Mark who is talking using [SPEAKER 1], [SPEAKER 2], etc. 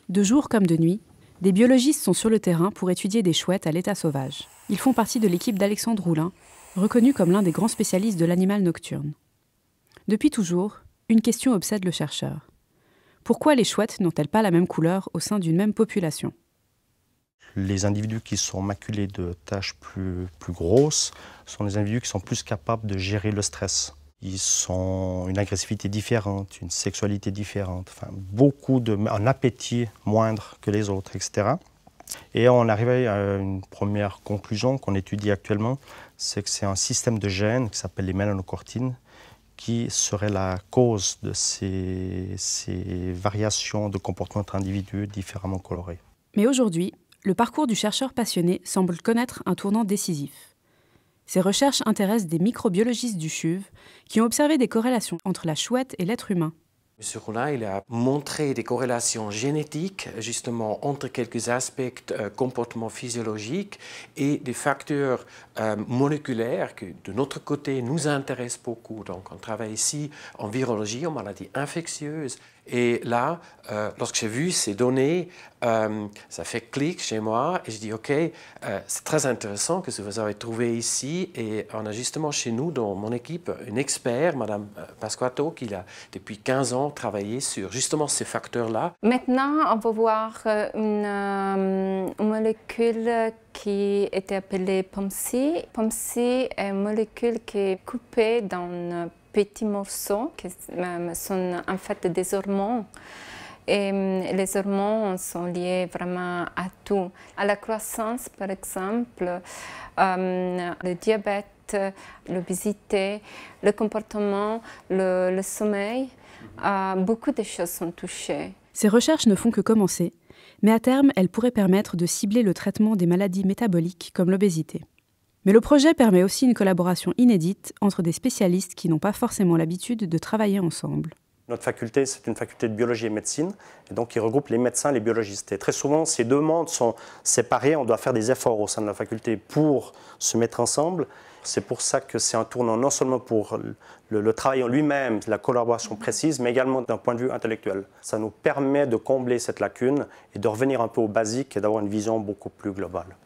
[SPEAKER 1] De jour comme de nuit, des biologistes sont sur le terrain pour étudier des chouettes à l'état sauvage. Ils font partie de l'équipe d'Alexandre Roulin, reconnu comme l'un des grands spécialistes de l'animal nocturne. Depuis toujours, une question obsède le chercheur. Pourquoi les chouettes n'ont-elles pas la même couleur au sein d'une même population ?
[SPEAKER 2] Les individus qui sont maculés de taches plus grosses sont des individus qui sont plus capables de gérer le stress. Ils ont une agressivité différente, une sexualité différente, enfin, un appétit moindre que les autres, etc. Et on arrive à une première conclusion qu'on étudie actuellement, c'est que c'est un système de gènes qui s'appelle les mélanocortines qui serait la cause de ces variations de comportement entre individus différemment colorés.
[SPEAKER 1] Mais aujourd'hui, le parcours du chercheur passionné semble connaître un tournant décisif. Ces recherches intéressent des microbiologistes du CHUV qui ont observé des corrélations entre la chouette et l'être humain.
[SPEAKER 3] M. Roulin, il a montré des corrélations génétiques, justement, entre quelques aspects comportement physiologique et des facteurs moléculaires qui, de notre côté, nous intéressent beaucoup. Donc, on travaille ici en virologie, en maladies infectieuses. Et là, lorsque j'ai vu ces données, ça fait clic chez moi et je dis OK, c'est très intéressant que vous avez trouvé ici. Et on a justement chez nous, dans mon équipe, une expert, Mme Pasquato, qui a depuis 15 ans travaillé sur justement ces facteurs-là.
[SPEAKER 4] Maintenant, on va voir une molécule qui était appelée POMC. POMC est une molécule qui est coupée dans petits morceaux qui sont en fait des hormones. Et les hormones sont liées vraiment à tout. À la croissance, par exemple, le diabète, l'obésité, le comportement, le sommeil, beaucoup de choses sont touchées.
[SPEAKER 1] Ces recherches ne font que commencer, mais à terme, elles pourraient permettre de cibler le traitement des maladies métaboliques comme l'obésité. Mais le projet permet aussi une collaboration inédite entre des spécialistes qui n'ont pas forcément l'habitude de travailler ensemble.
[SPEAKER 2] Notre faculté, c'est une faculté de biologie et médecine, et donc qui regroupe les médecins et les biologistes. Et très souvent, ces deux mondes sont séparés, on doit faire des efforts au sein de la faculté pour se mettre ensemble. C'est pour ça que c'est un tournant non seulement pour le travail en lui-même, la collaboration précise, mais également d'un point de vue intellectuel. Ça nous permet de combler cette lacune et de revenir un peu au basique et d'avoir une vision beaucoup plus globale.